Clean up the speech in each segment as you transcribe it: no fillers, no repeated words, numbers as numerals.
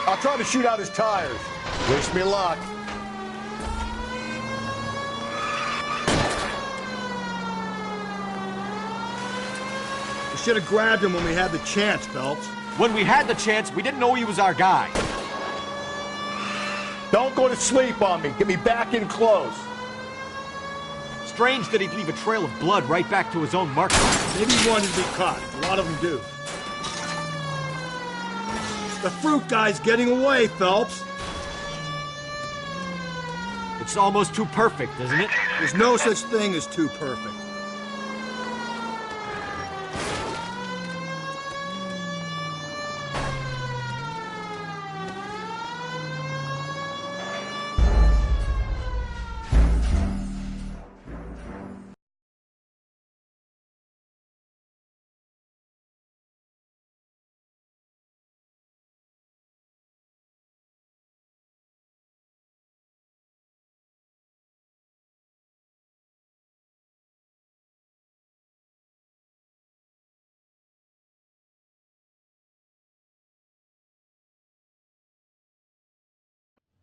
I'll try to shoot out his tires. Wish me luck. We should have grabbed him when we had the chance, Phelps. When we had the chance, we didn't know he was our guy. Don't go to sleep on me. Get me back in close. Strange that he'd leave a trail of blood right back to his own marker. Maybe he wanted to be caught. A lot of them do. The fruit guy's getting away, Phelps. It's almost too perfect, isn't it? There's no such thing as too perfect.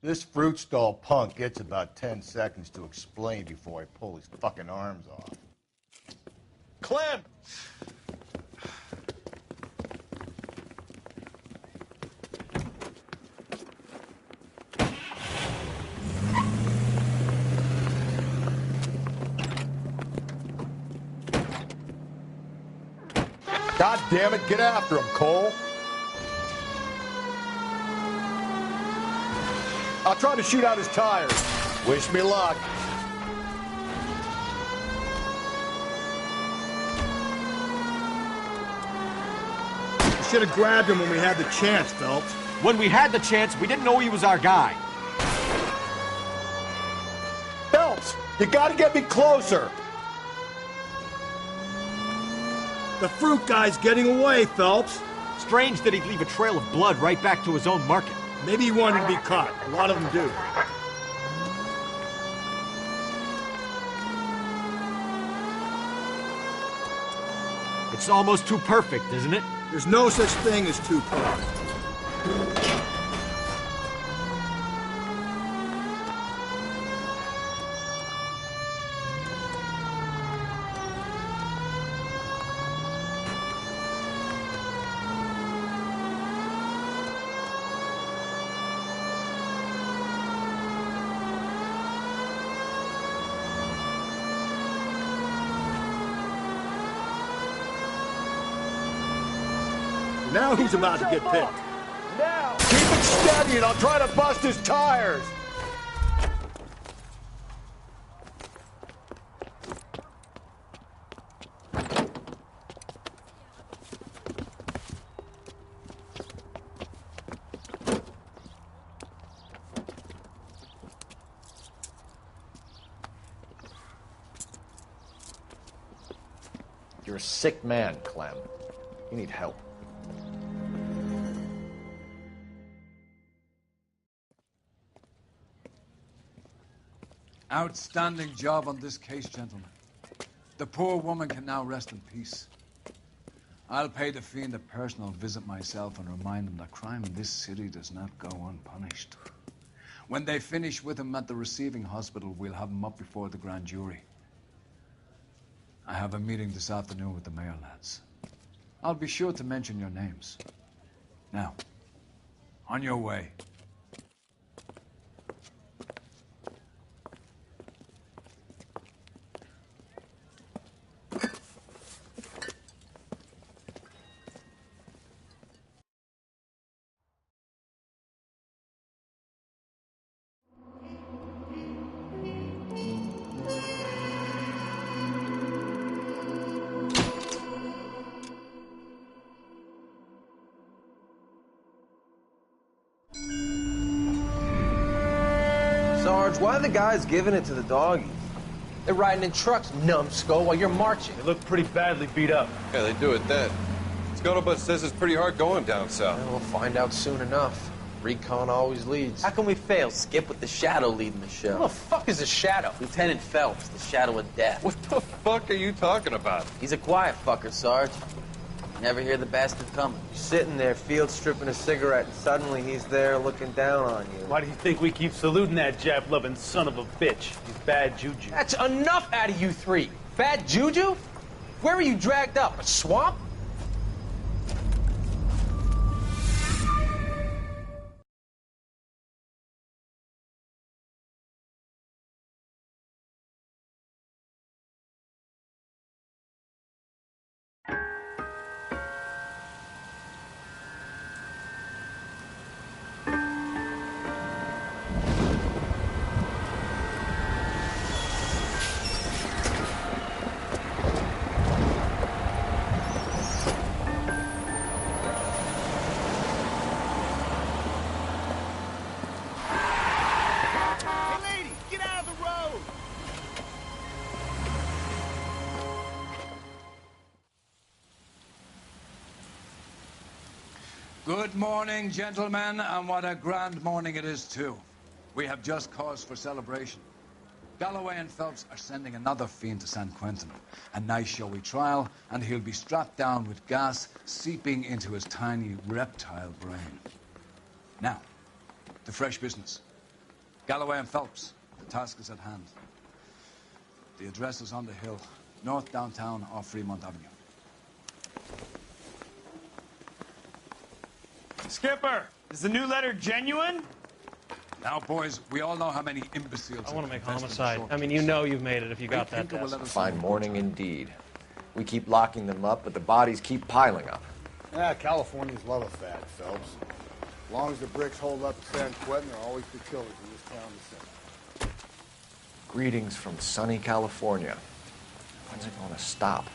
This fruit stall punk gets about 10 seconds to explain before I pull his fucking arms off. Clem! God damn it, get after him, Cole. I'll try to shoot out his tires. Wish me luck. We should have grabbed him when we had the chance, Phelps. When we had the chance, we didn't know he was our guy. Phelps, you gotta get me closer. The fruit guy's getting away, Phelps. Strange that he'd leave a trail of blood right back to his own market. Maybe he wanted to be caught. A lot of them do. It's almost too perfect, isn't it? There's no such thing as too perfect. Now he's about to get picked. Now, keep it steady and I'll try to bust his tires. You're a sick man, Clem. You need help. Outstanding job on this case, gentlemen. The poor woman can now rest in peace. I'll pay the fiend a personal visit myself and remind him that crime in this city does not go unpunished. When they finish with him at the receiving hospital, we'll have him up before the grand jury. I have a meeting this afternoon with the mayor lads. I'll be sure to mention your names. Now, on your way. Sarge, why are the guys giving it to the doggies? They're riding in trucks, numbskull, while you're marching. They look pretty badly beat up. Yeah, they do it then. Scuttlebutt says it's pretty hard going down south. Well, we'll find out soon enough. Recon always leads. How can we fail, Skip, with the Shadow leading the show? Who the fuck is a Shadow? Lieutenant Phelps, the Shadow of Death. What the fuck are you talking about? He's a quiet fucker, Sarge. Never hear the bastard coming. You're sitting there, field stripping a cigarette, and suddenly he's there looking down on you. Why do you think we keep saluting that Jap-loving son of a bitch? He's bad juju. That's enough out of you three. Bad juju? Where were you dragged up? A swamp? Good morning, gentlemen, and what a grand morning it is, too. We have just cause for celebration. Galloway and Phelps are sending another fiend to San Quentin. A nice showy trial, and he'll be strapped down with gas seeping into his tiny reptile brain. Now, to fresh business. Galloway and Phelps, the task is at hand. The address is on the hill, north downtown off Fremont Avenue. Skipper, is the new letter genuine? Now, boys, we all know how many imbeciles... I want to make homicide. I mean, you know you've made it if you got that test. A fine morning indeed. We keep locking them up, but the bodies keep piling up. Yeah, Californians love a fad, Phelps. As long as the bricks hold up to San Quentin, there'll always be killers in this town to sing. Greetings from sunny California. When's it going to stop?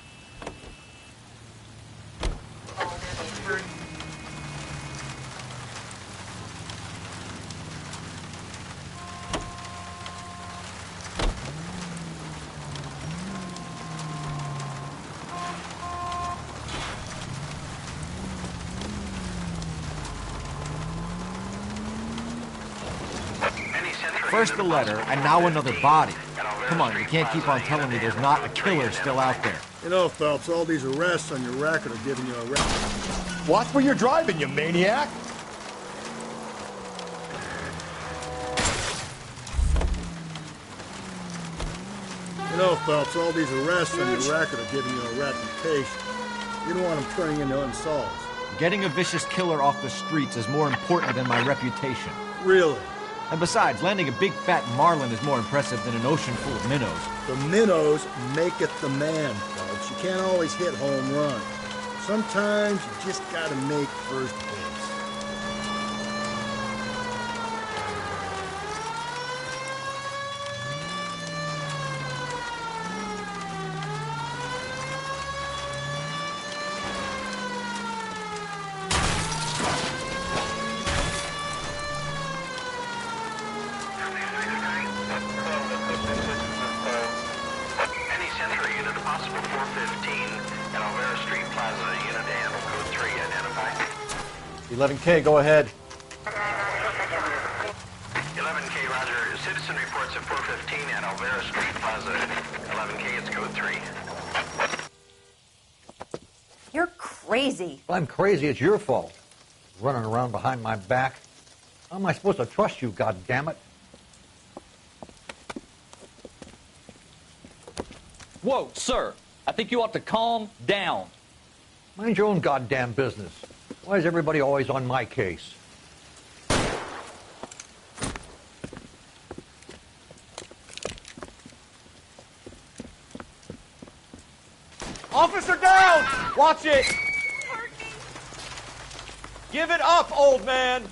First the letter, and now another body. Come on, you can't keep on telling me there's not a killer still out there. You know, Phelps, all these arrests on your record are giving you a rep. Watch where you're driving, you maniac! You know, Phelps, all these arrests on your record are giving you a reputation. You don't want them turning into unsolved. Getting a vicious killer off the streets is more important than my reputation. Really? And besides, landing a big fat marlin is more impressive than an ocean full of minnows. The minnows make it the man, Phelps. You can't always hit home runs. Sometimes you just gotta make first base. Any Century unit, a possible 415 at Alvera Street Plaza, unit to handle code 3, identified. 11K, go ahead. 11K, roger. Citizen reports at 415 at Alvera Street Plaza. 11K, it's code 3. You're crazy. If I'm crazy, it's your fault. Running around behind my back. How am I supposed to trust you, goddammit? Whoa, sir. I think you ought to calm down. Mind your own goddamn business. Why is everybody always on my case? Officer down! Watch it! Give it up, old man!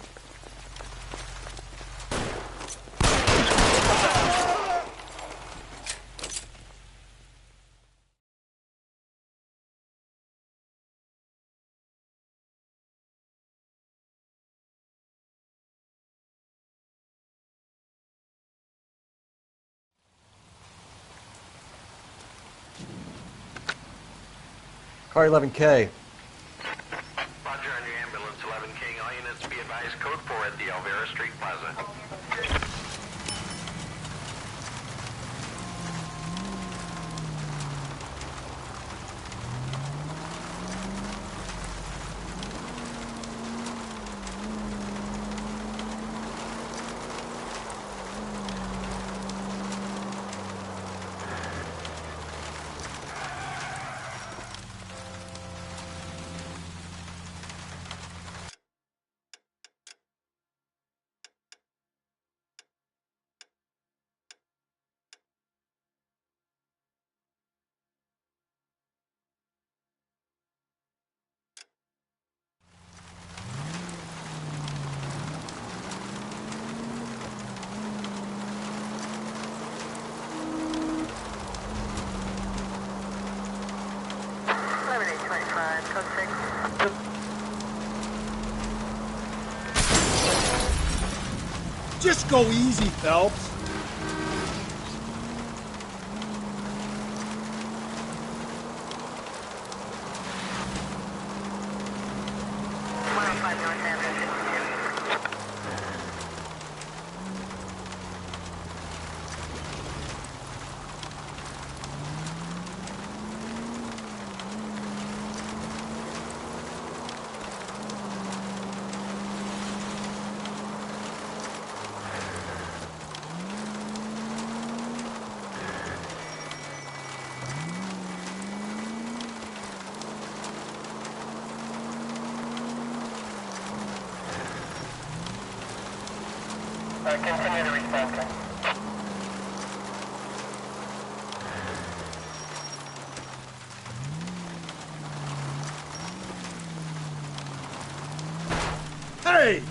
Car 11K. Roger on your ambulance, 11K. All units be advised, code 4 at the Alvera Street Plaza. Just go easy, Phelps. Continue to respond, Ken. Hey!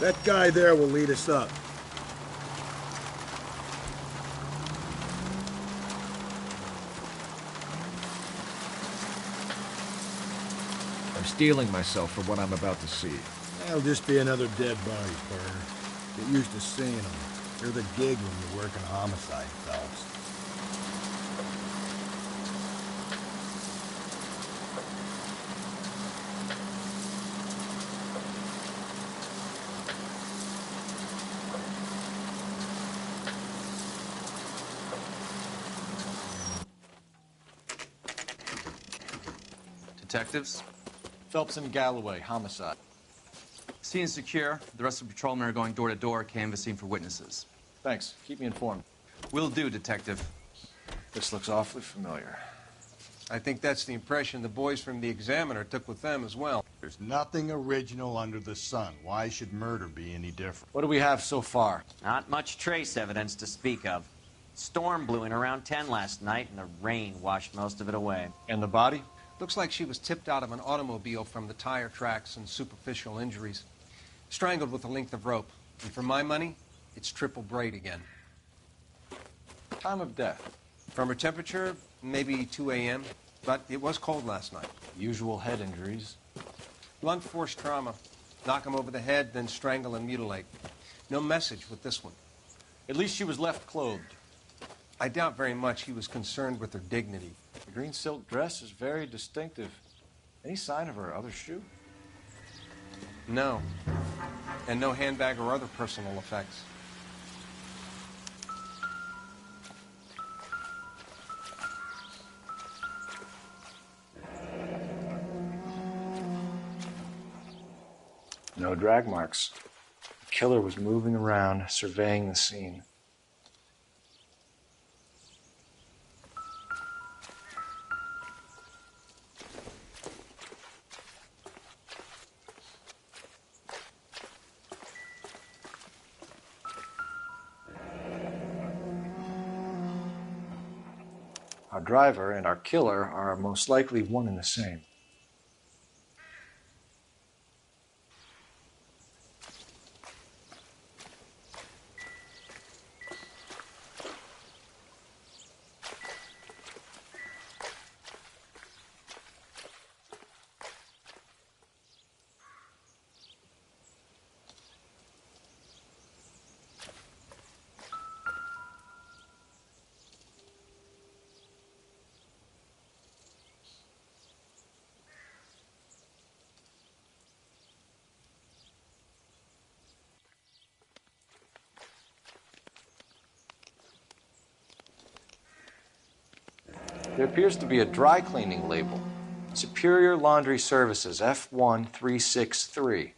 That guy there will lead us up. I'm steeling myself for what I'm about to see. That'll just be another dead body, partner. Get used to seeing them. They're the gig when you're working homicide, Phelps. Detectives? Phelps and Galloway, homicide. Scene is secure. The rest of the patrolmen are going door to door, canvassing for witnesses. Thanks. Keep me informed. Will do, Detective. This looks awfully familiar. I think that's the impression the boys from the Examiner took with them as well. There's nothing original under the sun. Why should murder be any different? What do we have so far? Not much trace evidence to speak of. Storm blew in around 10 last night, and the rain washed most of it away. And the body? Looks like she was tipped out of an automobile from the tire tracks and superficial injuries. Strangled with a length of rope. And for my money, it's triple braid again. Time of death? From her temperature, maybe 2 a.m., but it was cold last night. Usual head injuries? Blunt force trauma. Knock him over the head, then strangle and mutilate. No message with this one. At least she was left clothed. I doubt very much he was concerned with her dignity. The green silk dress is very distinctive. Any sign of her other shoe? No. And no handbag or other personal effects. No drag marks. The killer was moving around, surveying the scene. Our driver and our killer are most likely one and the same. There appears to be a dry cleaning label. Superior Laundry Services, F1363.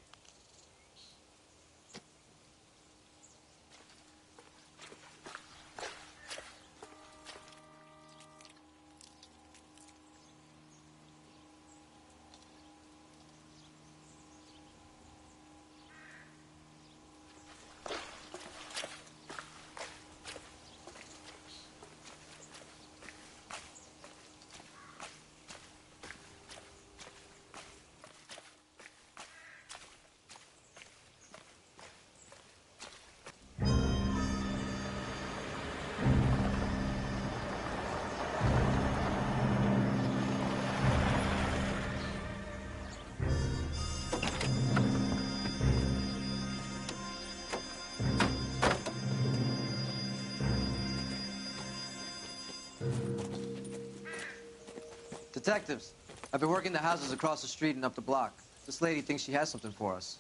Detectives, I've been working the houses across the street and up the block. This lady thinks she has something for us.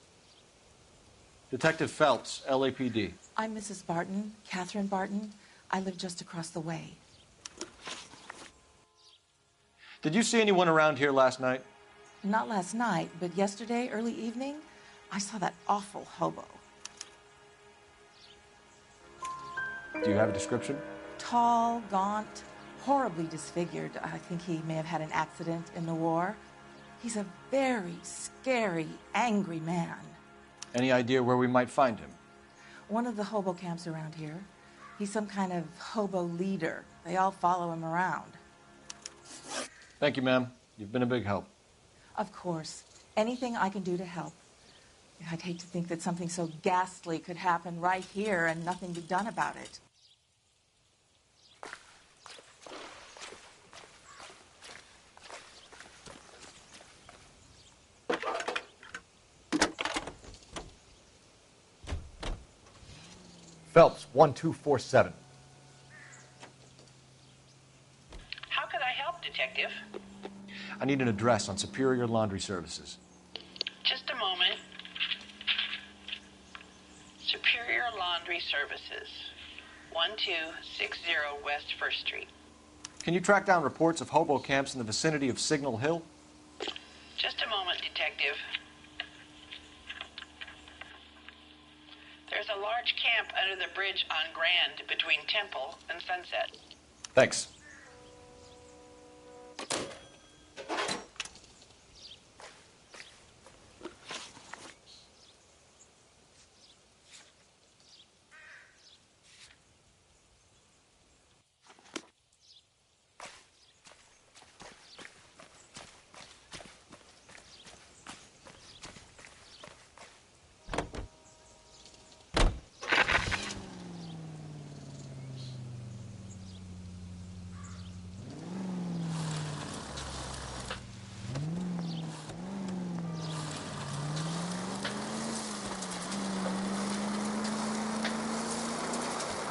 Detective Phelps, LAPD. I'm Mrs. Barton, Catherine Barton. I live just across the way. Did you see anyone around here last night? Not last night, but yesterday, early evening, I saw that awful hobo. Do you have a description? Tall, gaunt, horribly disfigured. I think he may have had an accident in the war. He's a very scary, angry man. Any idea where we might find him? One of the hobo camps around here. He's some kind of hobo leader. They all follow him around. Thank you, ma'am. You've been a big help. Of course. Anything I can do to help. I'd hate to think that something so ghastly could happen right here and nothing be done about it. Phelps, 1247. How could I help, Detective? I need an address on Superior Laundry Services. Just a moment. Superior Laundry Services, 1260 West 1st Street. Can you track down reports of hobo camps in the vicinity of Signal Hill? Just a moment, Detective. There's a large camp under the bridge on Grand between Temple and Sunset. Thanks.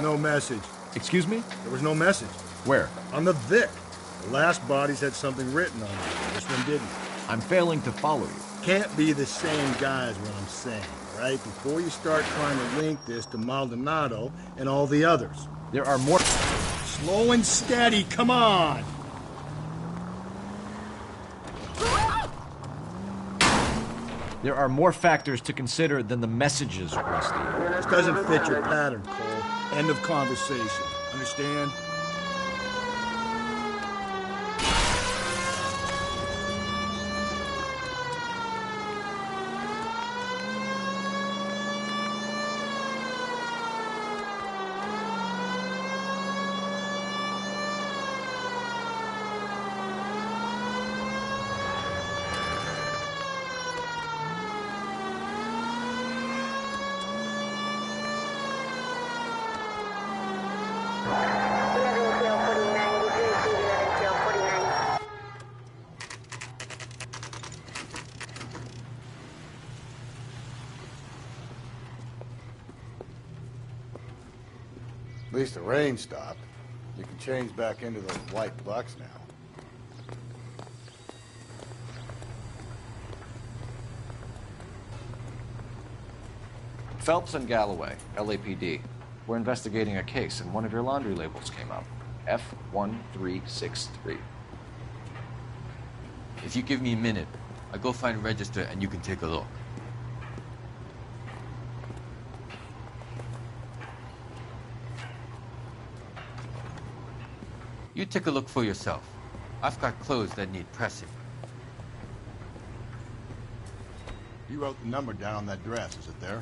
No message. Excuse me? There was no message. Where? On the Vic. The last bodies had something written on it. This one didn't. I'm failing to follow you. Can't be the same guy is what I'm saying, right? Before you start trying to link this to Maldonado and all the others. There are more... Slow and steady, come on! There are more factors to consider than the messages, Rusty. This doesn't fit your pattern, Cole. End of conversation. Understand? At least the rain stopped. You can change back into those white bucks now. Phelps and Galloway, LAPD. We're investigating a case, and one of your laundry labels came up. F1363. If you give me a minute, I'll go find a register and you can take a look. You take a look for yourself. I've got clothes that need pressing. You wrote the number down on that dress, is it there?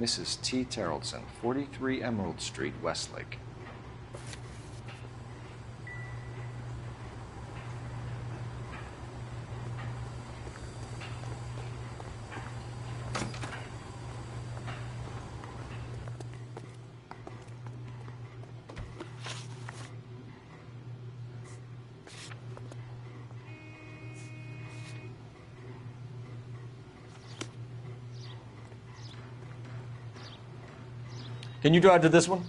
Mrs. T. Terrellson, 43 Emerald Street, Westlake. Can you drive to this one?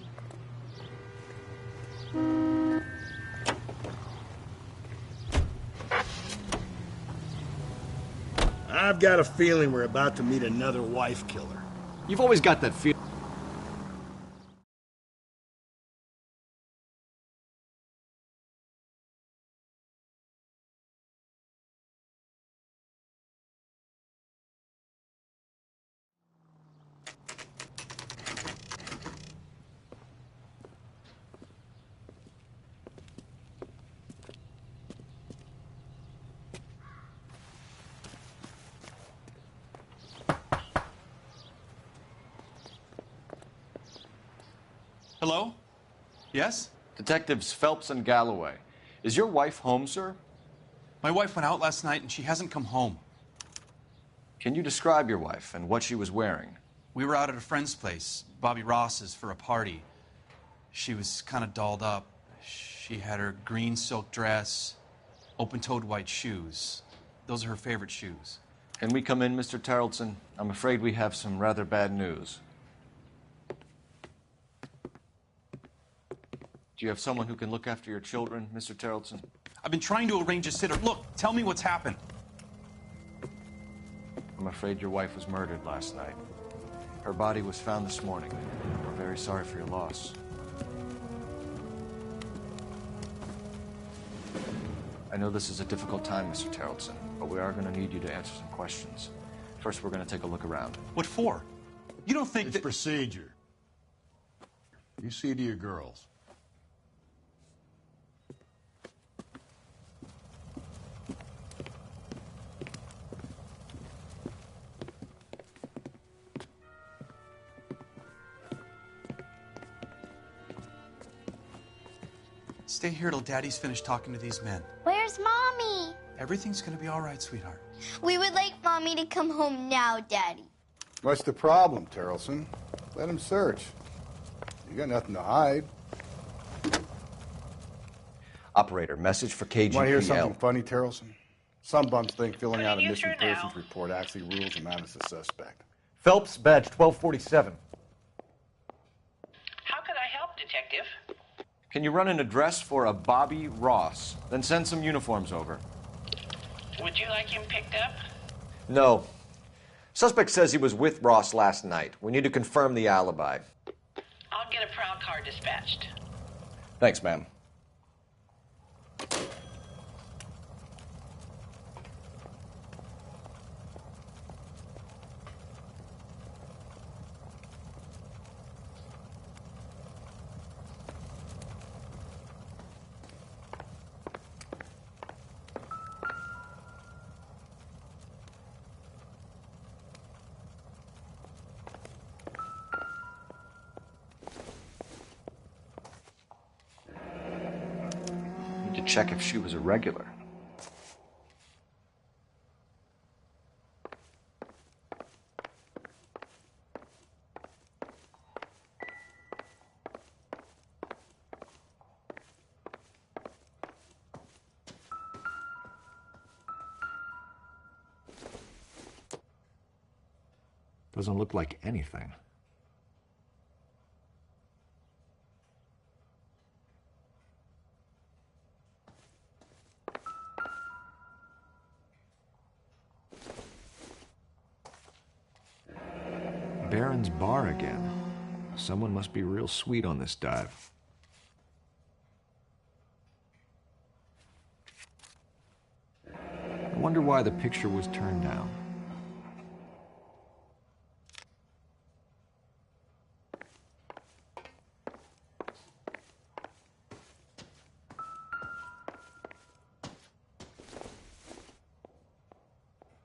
I've got a feeling we're about to meet another wife killer. You've always got that feeling. Hello? Yes? Detectives Phelps and Galloway. Is your wife home, sir? My wife went out last night and she hasn't come home. Can you describe your wife and what she was wearing? We were out at a friend's place, Bobby Ross's, for a party. She was kind of dolled up. She had her green silk dress, open-toed white shoes. Those are her favorite shoes. Can we come in, Mr. Terrellson? I'm afraid we have some rather bad news. Do you have someone who can look after your children, Mr. Terrellson? I've been trying to arrange a sitter. Look, tell me what's happened. I'm afraid your wife was murdered last night. Her body was found this morning. We're very sorry for your loss. I know this is a difficult time, Mr. Terrellson, but we are going to need you to answer some questions. First, we're going to take a look around. What for? You don't think it's that... procedure. You see to your girls. Stay here till Daddy's finished talking to these men. Where's Mommy? Everything's gonna be all right, sweetheart. We would like Mommy to come home now, Daddy. What's the problem, Terrellson? Let him search. You got nothing to hide. Operator, message for KGPL. Want to hear something funny, Terrellson? Some bums think filling out a missing persons report actually rules him out as a suspect. Phelps, badge 1247. How can I help, Detective? Can you run an address for a Bobby Ross? Then send some uniforms over. Would you like him picked up? No. Suspect says he was with Ross last night. We need to confirm the alibi. I'll get a prowl car dispatched. Thanks, ma'am. To check if she was a regular. Doesn't look like anything. Baron's Bar again. Someone must be real sweet on this dive. I wonder why the picture was turned down.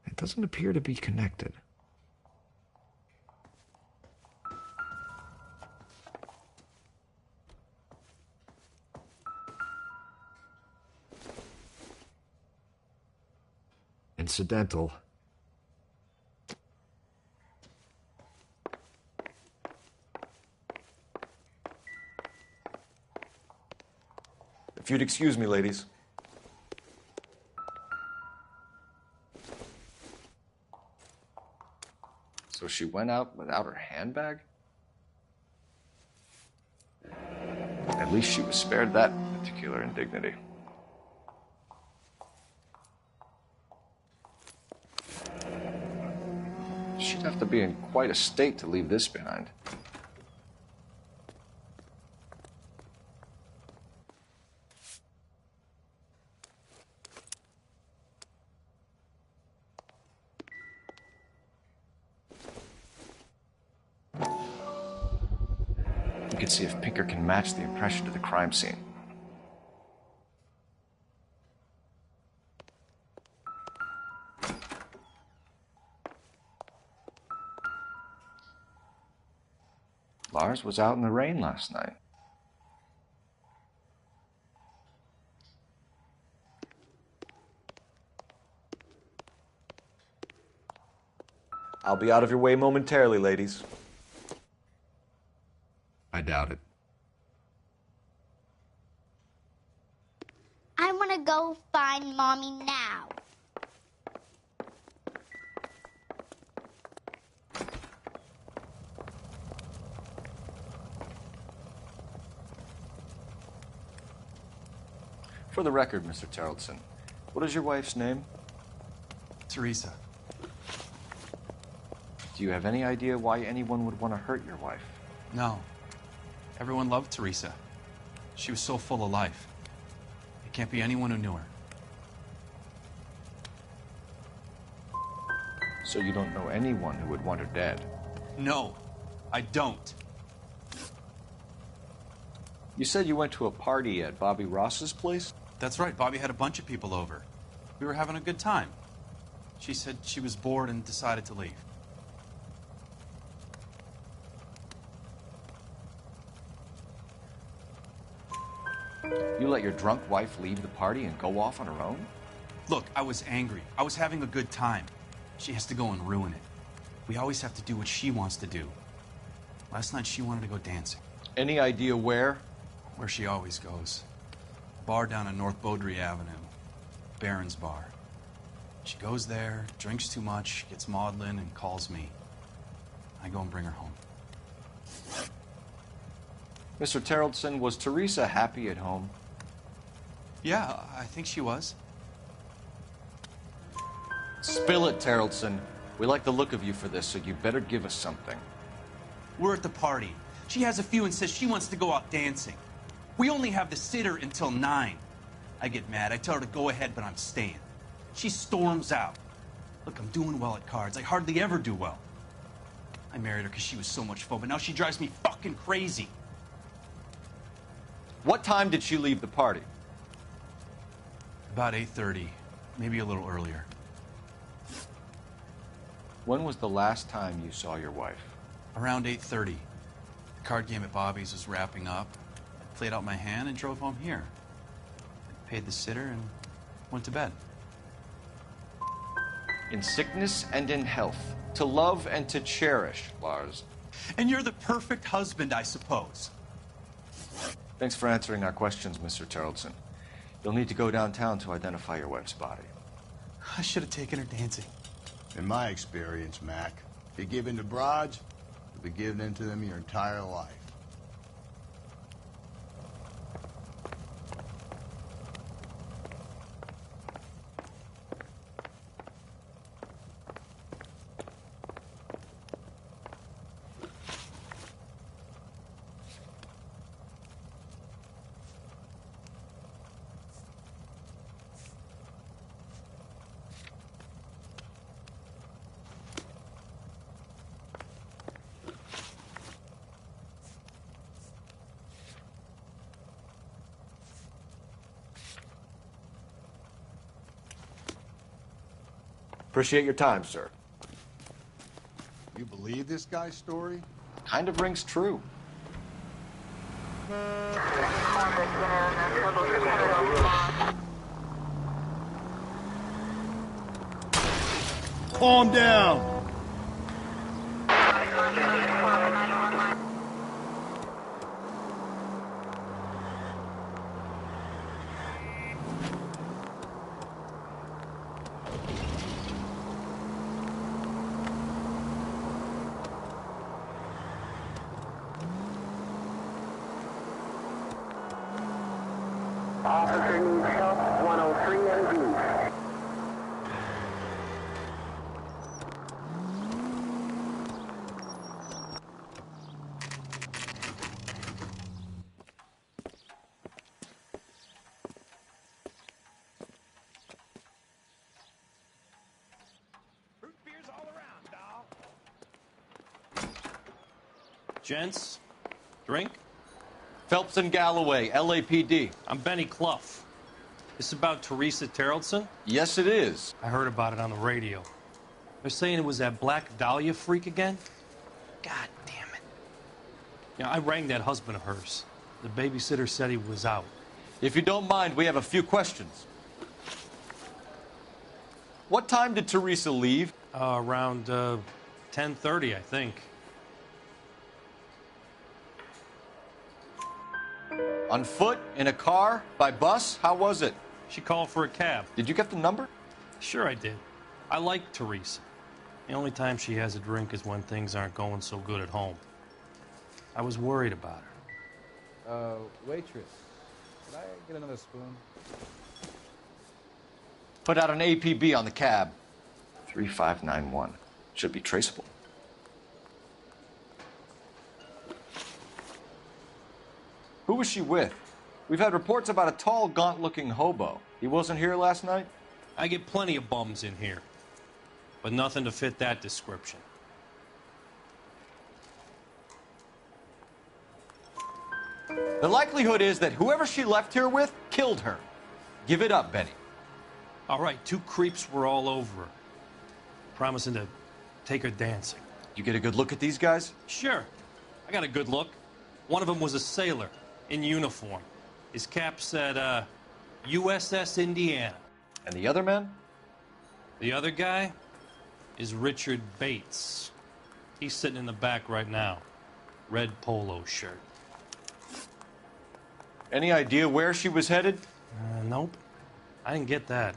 It doesn't appear to be connected. incidental. If you'd excuse me, ladies. So she went out without her handbag? At least she was spared that particular indignity. She'd have to be in quite a state to leave this behind. You can see if Pinker can match the impression to the crime scene. Lars was out in the rain last night. I'll be out of your way momentarily, ladies. I doubt it. I want to go find Mommy now. For the record, Mr. Terrelson, what is your wife's name? Teresa. Do you have any idea why anyone would want to hurt your wife? No. Everyone loved Teresa. She was so full of life. It can't be anyone who knew her. So you don't know anyone who would want her dead? No, I don't. You said you went to a party at Bobby Ross's place? That's right. Bobby had a bunch of people over. We were having a good time. She said she was bored and decided to leave. You let your drunk wife leave the party and go off on her own? Look, I was angry. I was having a good time. She has to go and ruin it. We always have to do what she wants to do. Last night she wanted to go dancing. Any idea where? Where she always goes. Bar down on North Beaudry Avenue. Barron's Bar. She goes there, drinks too much, gets maudlin, and calls me. I go and bring her home. Mr. Terrelson, was Teresa happy at home? Yeah, I think she was. Spill it, Terrelson. We like the look of you for this, so you better give us something. We're at the party. She has a few and says she wants to go out dancing. We only have the sitter until 9. I get mad. I tell her to go ahead, but I'm staying. She storms out. Look, I'm doing well at cards. I hardly ever do well. I married her because she was so much fun, but now she drives me fucking crazy. What time did she leave the party? About 8:30, maybe a little earlier. When was the last time you saw your wife? Around 8:30. The card game at Bobby's was wrapping up. I played out my hand and drove home here. I paid the sitter and went to bed. In sickness and in health, to love and to cherish, Lars. And you're the perfect husband, I suppose. Thanks for answering our questions, Mr. Terrelson. You'll need to go downtown to identify your wife's body. I should have taken her dancing. In my experience, Mac, if you give in to broads, you'll be giving in to them your entire life. Appreciate your time, sir. You believe this guy's story? Kind of rings true. calm down. Officer needs help, 103 NV. Gents, drink? Phelps and Galloway, LAPD. I'm Benny Clough. This about Teresa Terrellson? Yes, it is. I heard about it on the radio. They're saying it was that Black Dahlia freak again? God damn it. Yeah, I rang that husband of hers. The babysitter said he was out. If you don't mind, we have a few questions. What time did Teresa leave? Around 10:30, I think. On foot? In a car? By bus? How was it? She called for a cab. Did you get the number? Sure I did. I like Teresa. The only time she has a drink is when things aren't going so good at home. I was worried about her. Waitress, could I get another spoon? Put out an APB on the cab. 3591. Should be traceable. Who was she with? We've had reports about a tall, gaunt-looking hobo. He wasn't here last night? I get plenty of bums in here, but nothing to fit that description. The likelihood is that whoever she left here with killed her. Give it up, Benny. All right, 2 creeps were all over her, promising to take her dancing. You get a good look at these guys? Sure. I got a good look. One of them was a sailor in uniform. His cap said, USS Indiana. And the other man? The other guy is Richard Bates. He's sitting in the back right now. Red polo shirt. Any idea where she was headed? Nope. I didn't get that.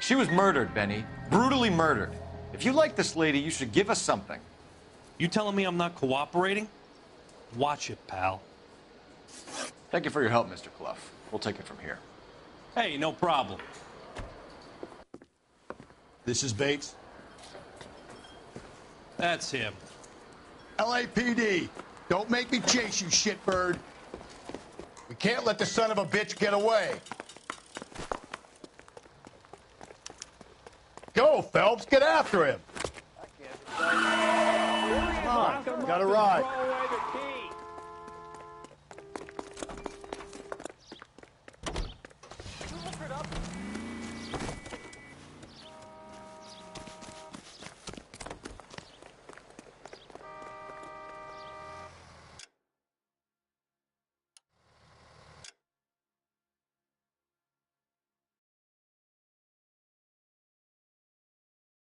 She was murdered, Benny. Brutally murdered. If you like this lady, you should give us something. You telling me I'm not cooperating? Watch it, pal. Thank you for your help, Mr. Clough. We'll take it from here. Hey, no problem. This is Bates. That's him. LAPD, don't make me chase you, shitbird. We can't let the son of a bitch get away. Go, Phelps, get after him. Come on, got a ride.